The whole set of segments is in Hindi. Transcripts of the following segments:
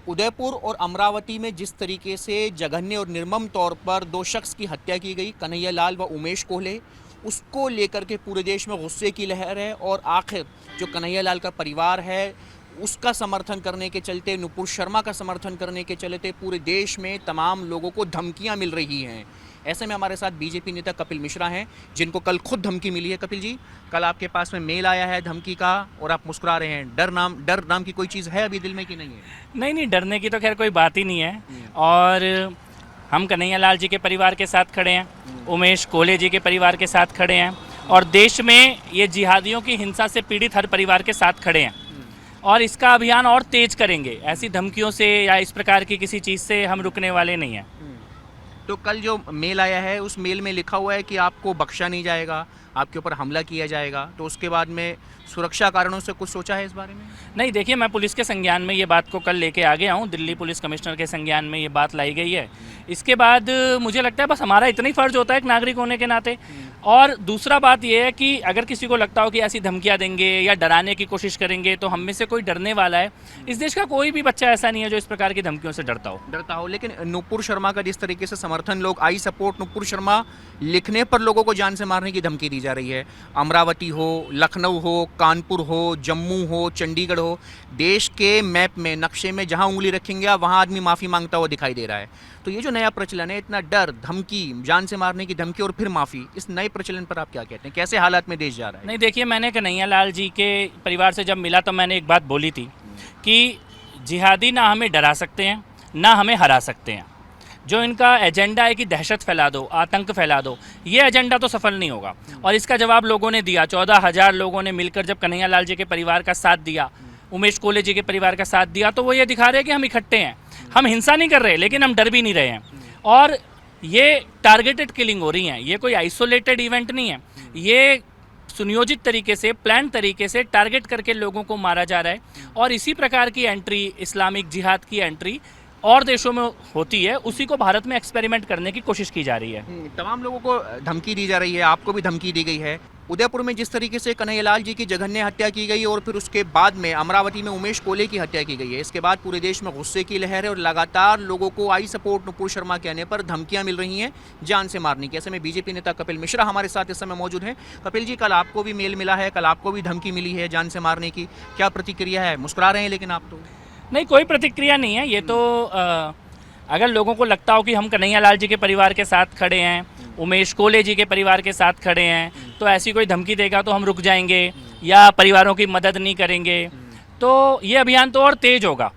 उदयपुर और अमरावती में जिस तरीके से जघन्य और निर्मम तौर पर दो शख्स की हत्या की गई, कन्हैया लाल व उमेश कोल्हे, उसको लेकर के पूरे देश में गुस्से की लहर है। और आखिर जो कन्हैया लाल का परिवार है उसका समर्थन करने के चलते, नुपुर शर्मा का समर्थन करने के चलते पूरे देश में तमाम लोगों को धमकियां मिल रही हैं। ऐसे में हमारे साथ बीजेपी नेता कपिल मिश्रा हैं, जिनको कल खुद धमकी मिली है। कपिल जी, कल आपके पास में मेल आया है धमकी का और आप मुस्कुरा रहे हैं। डर नाम की कोई चीज़ है अभी दिल में कि नहीं है? नहीं नहीं, डरने की तो खैर कोई बात ही नहीं है। और हम कन्हैया लाल जी के परिवार के साथ खड़े हैं, उमेश कोल्हे जी के परिवार के साथ खड़े हैं, और देश में ये जिहादियों की हिंसा से पीड़ित हर परिवार के साथ खड़े हैं। और इसका अभियान और तेज करेंगे। ऐसी धमकियों से या इस प्रकार की किसी चीज़ से हम रुकने वाले नहीं हैं। तो कल जो मेल आया है उस मेल में लिखा हुआ है कि आपको बख्शा नहीं जाएगा, आपके ऊपर हमला किया जाएगा, तो उसके बाद में सुरक्षा कारणों से कुछ सोचा है इस बारे में? नहीं, देखिए, मैं पुलिस के संज्ञान में ये बात को कल लेके आ गया हूँ। दिल्ली पुलिस कमिश्नर के संज्ञान में ये बात लाई गई है। इसके बाद मुझे लगता है बस हमारा इतना ही फ़र्ज होता है एक नागरिक होने के नाते। और दूसरा बात यह है कि अगर किसी को लगता हो कि ऐसी धमकियां देंगे या डराने की कोशिश करेंगे तो हम में से कोई डरने वाला है? इस देश का कोई भी बच्चा ऐसा नहीं है जो इस प्रकार की धमकियों से डरता हो। लेकिन नुपुर शर्मा का जिस तरीके से समर्थन, लोग आई सपोर्ट नुपुर शर्मा लिखने पर लोगों को जान से मारने की धमकी दी जा रही है। अमरावती हो, लखनऊ हो, कानपुर हो, जम्मू हो, चंडीगढ़ हो, देश के मैप में, नक्शे में जहां उंगली रखेंगे वहां आदमी माफ़ी मांगता हुआ दिखाई दे रहा है। तो ये जो नया प्रचलन है, इतना डर, धमकी, जान से मारने की धमकी और फिर माफ़ी, इस नए प्रचलन पर आप क्या कहते हैं? कैसे हालात में देश जा रहा है? नहीं, देखिए, मैंने कन्हैया लाल जी के परिवार से जब मिला तो मैंने एक बात बोली थी कि जिहादी ना हमें डरा सकते हैं ना हमें हरा सकते हैं। जो इनका एजेंडा है कि दहशत फैला दो, आतंक फैला दो, ये एजेंडा तो सफल नहीं होगा। और इसका जवाब लोगों ने दिया। 14,000 लोगों ने मिलकर जब कन्हैया लाल जी के परिवार का साथ दिया, उमेश कोल्हे जी के परिवार का साथ दिया, तो वो ये दिखा रहे हैं कि हम इकट्ठे हैं। हम हिंसा नहीं कर रहे, लेकिन हम डर भी नहीं रहे हैं। और ये टारगेटेड किलिंग हो रही हैं। ये कोई आइसोलेटेड इवेंट नहीं है। ये सुनियोजित तरीके से, प्लान तरीके से टारगेट करके लोगों को मारा जा रहा है। और इसी प्रकार की एंट्री, इस्लामिक जिहाद की एंट्री और देशों में होती है, उसी को भारत में एक्सपेरिमेंट करने की कोशिश की जा रही है। तमाम लोगों को धमकी दी जा रही है, आपको भी धमकी दी गई है। उदयपुर में जिस तरीके से कन्हैया लाल जी की जघन्य हत्या की गई और फिर उसके बाद में अमरावती में उमेश कोल्हे की हत्या की गई है, इसके बाद पूरे देश में गुस्से की लहर है और लगातार लोगों को आई सपोर्ट नुपुर शर्मा कहने पर धमकियां मिल रही हैं जान से मारने की। ऐसे में बीजेपी नेता कपिल मिश्रा हमारे साथ इस समय मौजूद हैं। कपिल जी, कल आपको भी मेल मिला है, कल आपको भी धमकी मिली है जान से मारने की, क्या प्रतिक्रिया है? मुस्कुरा रहे हैं लेकिन आप तो। नहीं, कोई प्रतिक्रिया नहीं है। ये तो अगर लोगों को लगता हो कि हम कन्हैया लाल जी के परिवार के साथ खड़े हैं, उमेश कोल्हे जी के परिवार के साथ खड़े हैं, तो ऐसी कोई धमकी देगा तो हम रुक जाएंगे या परिवारों की मदद नहीं करेंगे, तो ये अभियान तो और तेज होगा।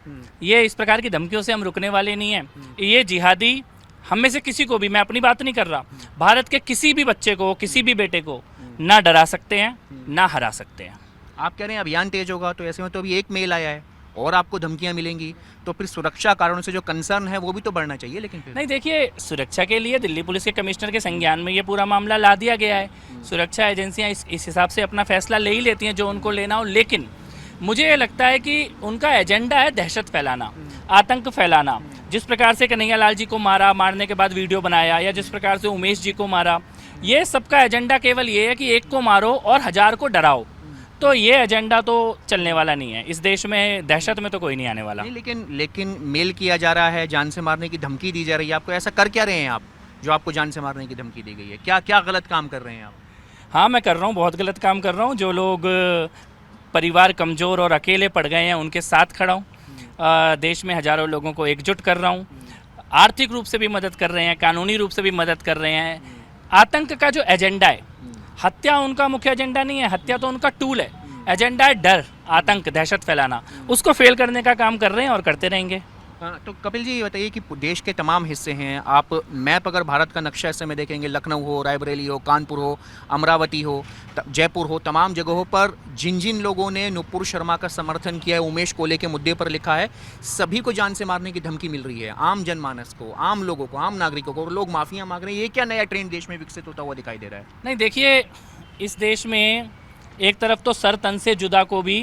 ये इस प्रकार की धमकियों से हम रुकने वाले नहीं हैं। ये जिहादी हम में से किसी को भी, मैं अपनी बात नहीं कर रहा, भारत के किसी भी बच्चे को, किसी भी बेटे को ना डरा सकते हैं ना हरा सकते हैं। आप कह रहे हैं अभियान तेज होगा, तो ऐसे में तो अभी एक मेल आया है और आपको धमकियां मिलेंगी, तो फिर सुरक्षा कारणों से जो कंसर्न है वो भी तो बढ़ना चाहिए। लेकिन फिर नहीं, देखिए, सुरक्षा के लिए दिल्ली पुलिस के कमिश्नर के संज्ञान में ये पूरा मामला ला दिया गया है। सुरक्षा एजेंसियां इस हिसाब से अपना फैसला ले ही लेती हैं जो उनको लेना हो। लेकिन मुझे ये लगता है कि उनका एजेंडा है दहशत फैलाना, आतंक फैलाना। जिस प्रकार से कन्हैया लाल जी को मारा, मारने के बाद वीडियो बनाया, या जिस प्रकार से उमेश जी को मारा, ये सबका एजेंडा केवल ये है कि एक को मारो और 1000 को डराओ। तो ये एजेंडा तो चलने वाला नहीं है। इस देश में दहशत में तो कोई नहीं आने वाला। नहीं, लेकिन मेल किया जा रहा है, जान से मारने की धमकी दी जा रही है आपको। ऐसा कर क्या रहे हैं आप जो आपको जान से मारने की धमकी दी गई है? क्या क्या गलत काम कर रहे हैं आप? हाँ, मैं कर रहा हूँ, बहुत गलत काम कर रहा हूँ। जो लोग परिवार कमज़ोर और अकेले पड़ गए हैं उनके साथ खड़ा हूँ। देश में हज़ारों लोगों को एकजुट कर रहा हूँ। आर्थिक रूप से भी मदद कर रहे हैं, कानूनी रूप से भी मदद कर रहे हैं। आतंक का जो एजेंडा है, हत्या उनका मुख्य एजेंडा नहीं है, हत्या तो उनका टूल है। एजेंडा है डर, आतंक, दहशत फैलाना। उसको फेल करने का काम कर रहे हैं और करते रहेंगे। तो कपिल जी, ये बताइए कि देश के तमाम हिस्से हैं, आप मैप अगर भारत का नक्शा ऐसे में देखेंगे, लखनऊ हो, रायबरेली हो, कानपुर हो, अमरावती हो, जयपुर हो, तमाम जगहों पर जिन जिन लोगों ने नुपुर शर्मा का समर्थन किया है, उमेश कोल्हे के मुद्दे पर लिखा है, सभी को जान से मारने की धमकी मिल रही है। आम जनमानस को, आम लोगों को, आम नागरिकों को, और लोग माफिया मांग रहे हैं। ये क्या नया ट्रेंड देश में विकसित होता हुआ दिखाई दे रहा है? नहीं, देखिए, इस देश में एक तरफ तो सर तन से जुदा को भी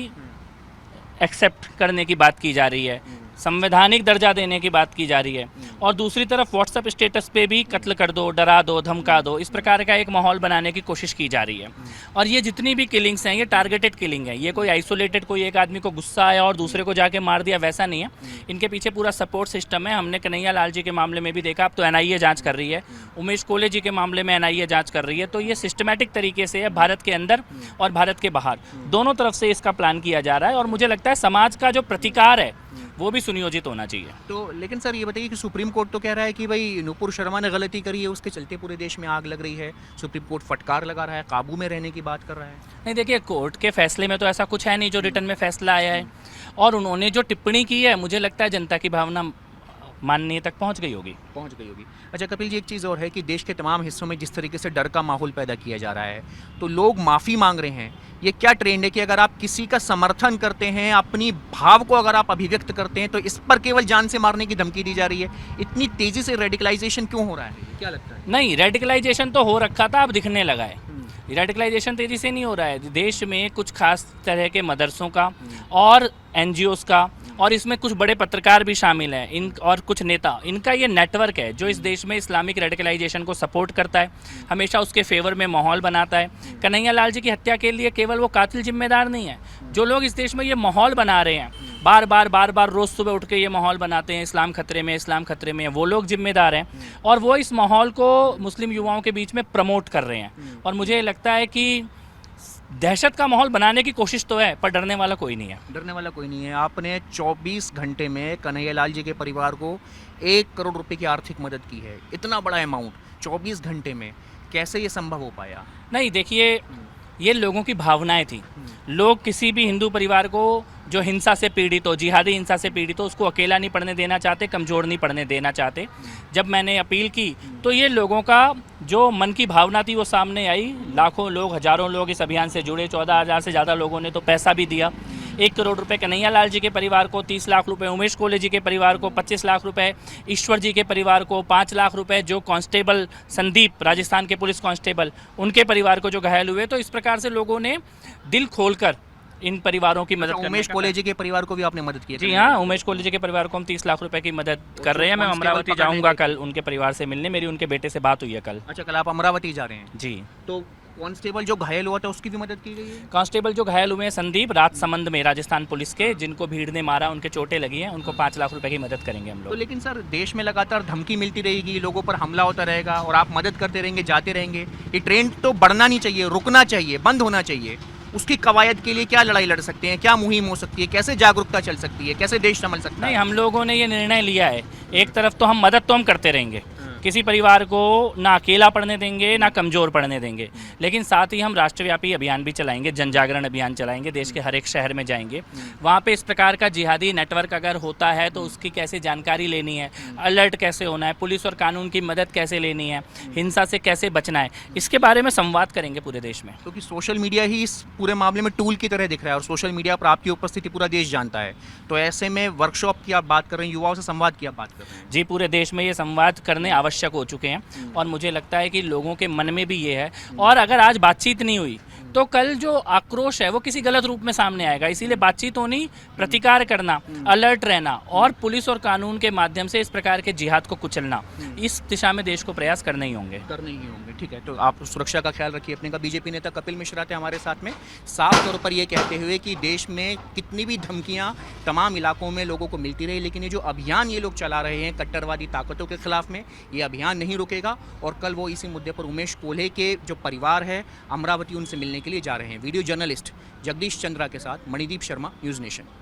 एक्सेप्ट करने की बात की जा रही है। संवैधानिक दर्जा देने की बात की जा रही है, और दूसरी तरफ व्हाट्सएप स्टेटस पे भी कत्ल कर दो, डरा दो, धमका दो, इस प्रकार का एक माहौल बनाने की कोशिश की जा रही है। और ये जितनी भी किलिंग्स हैं ये टारगेटेड किलिंग है, ये कोई आइसोलेटेड कोई एक आदमी को गुस्सा आया और दूसरे को जाके मार दिया वैसा नहीं है। इनके पीछे पूरा सपोर्ट सिस्टम है। हमने कन्हैया लाल जी के मामले में भी देखा, अब तो एनआईए जांच कर रही है, उमेश कोहले जी के मामले में एनआईए जांच कर रही है। तो ये सिस्टमैटिक तरीके से है, भारत के अंदर और भारत के बाहर दोनों तरफ से इसका प्लान किया जा रहा है। और मुझे लगता है समाज का जो प्रतिकार है वो भी सुनियोजित होना चाहिए। तो लेकिन सर ये बताइए कि सुप्रीम कोर्ट तो कह रहा है कि भाई नुपुर शर्मा ने गलती करी है, उसके चलते पूरे देश में आग लग रही है। सुप्रीम कोर्ट फटकार लगा रहा है, काबू में रहने की बात कर रहा है। नहीं, देखिए, कोर्ट के फैसले में तो ऐसा कुछ है नहीं जो रिटर्न में फैसला आया है, और उन्होंने जो टिप्पणी की है मुझे लगता है जनता की भावना माननीय तक पहुंच गई होगी। अच्छा कपिल जी, एक चीज़ और है कि देश के तमाम हिस्सों में जिस तरीके से डर का माहौल पैदा किया जा रहा है, तो लोग माफ़ी मांग रहे हैं। ये क्या ट्रेंड है कि अगर आप किसी का समर्थन करते हैं, अपनी भाव को अगर आप अभिव्यक्त करते हैं, तो इस पर केवल जान से मारने की धमकी दी जा रही है? इतनी तेज़ी से रेडिकलाइजेशन क्यों हो रहा है, क्या लगता है? नहीं, रेडिकलाइजेशन तो हो रखा था, अब दिखने लगा है। रेडिकलाइजेशन तेज़ी से नहीं हो रहा है। देश में कुछ खास तरह के मदरसों का और एनजीओज़ का, और इसमें कुछ बड़े पत्रकार भी शामिल हैं, इन और कुछ नेता, इनका ये नेटवर्क है जो इस देश में इस्लामिक रेडिकलाइजेशन को सपोर्ट करता है, हमेशा उसके फेवर में माहौल बनाता है। कन्हैया लाल जी की हत्या के लिए केवल वो कातिल जिम्मेदार नहीं है, जो लोग इस देश में ये माहौल बना रहे हैं, बार बार रोज़ सुबह उठ के ये माहौल बनाते हैं, इस्लाम खतरे में, इस्लाम खतरे में, वो लोग जिम्मेदार हैं। और वो इस माहौल को मुस्लिम युवाओं के बीच में प्रमोट कर रहे हैं। और मुझे लगता है कि दहशत का माहौल बनाने की कोशिश तो है, पर डरने वाला कोई नहीं है। आपने 24 घंटे में कन्हैया लाल जी के परिवार को 1 करोड़ रुपए की आर्थिक मदद की है। इतना बड़ा अमाउंट 24 घंटे में कैसे ये संभव हो पाया? नहीं, देखिए, ये लोगों की भावनाएं थी। लोग किसी भी हिंदू परिवार को जो हिंसा से पीड़ित हो, जिहादी हिंसा से पीड़ित हो, उसको अकेला नहीं पड़ने देना चाहते, कमज़ोर नहीं पड़ने देना चाहते। जब मैंने अपील की तो ये लोगों का जो मन की भावना थी वो सामने आई। लाखों लोग, हज़ारों लोग इस अभियान से जुड़े, 14,000 से ज़्यादा लोगों ने तो पैसा भी दिया। 1 करोड़ रुपए कन्हैया लाल जी के परिवार को, 30 लाख रुपए उमेश कोहले जी के परिवार को, 25 लाख रुपए ईश्वर जी के परिवार को, 5 लाख रुपए जो कांस्टेबल संदीप, राजस्थान के पुलिस कांस्टेबल, उनके परिवार को जो घायल हुए। तो इस प्रकार से लोगों ने दिल खोलकर इन परिवारों की मदद। उमेश कोहले जी के परिवार को भी आपने मदद की? जी हाँ, उमेश कोहले जी के परिवार को हम 30 लाख रुपए की मदद कर रहे हैं। मैं अमरावती जाऊंगा कल उनके परिवार से मिलने, मेरी उनके बेटे से बात हुई है कल। अच्छा, कल आप अमरावती जा रहे हैं? जी। तो कांस्टेबल जो घायल हुआ था उसकी भी मदद की गई है? कांस्टेबल जो घायल हुए हैं संदीप, राजसमंद में, राजस्थान पुलिस के, जिनको भीड़ ने मारा, उनके चोटें लगी हैं, उनको 5 लाख रुपए की मदद करेंगे हम तो लोग। लेकिन सर, देश में लगातार धमकी मिलती रहेगी, लोगों पर हमला होता रहेगा और आप मदद करते रहेंगे, जाते रहेंगे। ये ट्रेंड तो बढ़ना नहीं चाहिए, रुकना चाहिए, बंद होना चाहिए। उसकी कवायद के लिए क्या लड़ाई लड़ सकते हैं, क्या मुहिम हो सकती है, कैसे जागरूकता चल सकती है, कैसे देश संभल सकता है? नहीं, हम लोगों ने ये निर्णय लिया है, एक तरफ तो हम मदद तो हम करते रहेंगे, किसी परिवार को ना अकेला पड़ने देंगे, ना कमज़ोर पड़ने देंगे, लेकिन साथ ही हम राष्ट्रव्यापी अभियान भी चलाएंगे, जन जागरण अभियान चलाएंगे, देश के हर एक शहर में जाएंगे। वहाँ पे इस प्रकार का जिहादी नेटवर्क अगर होता है तो उसकी कैसे जानकारी लेनी है, अलर्ट कैसे होना है, पुलिस और कानून की मदद कैसे लेनी है, हिंसा से कैसे बचना है, इसके बारे में संवाद करेंगे पूरे देश में। क्योंकि सोशल मीडिया ही इस पूरे मामले में टूल की तरह दिख रहा है और सोशल मीडिया पर आपकी उपस्थिति पूरा देश जानता है। तो ऐसे में वर्कशॉप की आप बात कर रहे हैं, युवाओं से संवाद की आप बात कर रहे हैं। जी, पूरे देश में ये संवाद करने आवश्यक हो चुके हैं और मुझे लगता है कि लोगों के मन में भी ये है। और अगर आज बातचीत नहीं हुई तो कल जो आक्रोश है वो किसी गलत रूप में सामने आएगा। इसीलिए बातचीत होनी, प्रतिकार करना, अलर्ट रहना और पुलिस और कानून के माध्यम से इस प्रकार के जिहाद को कुचलना, इस दिशा में देश को प्रयास करने ही होंगे। ठीक है, तो आप सुरक्षा का ख्याल रखिए अपने का। बीजेपी नेता कपिल मिश्रा थे हमारे साथ में, साफ तौर पर ये कहते हुए कि देश में कितनी भी धमकियां तमाम इलाकों में लोगों को मिलती रही, लेकिन ये जो अभियान ये लोग चला रहे हैं कट्टरवादी ताकतों के खिलाफ में, ये अभियान नहीं रुकेगा। और कल वो इसी मुद्दे पर उमेश कोहले के जो परिवार है अमरावती, उनसे मिलने के लिए जा रहे हैं। वीडियो जर्नलिस्ट जगदीश चंद्रा के साथ मणिदीप शर्मा, न्यूज़ नेशन।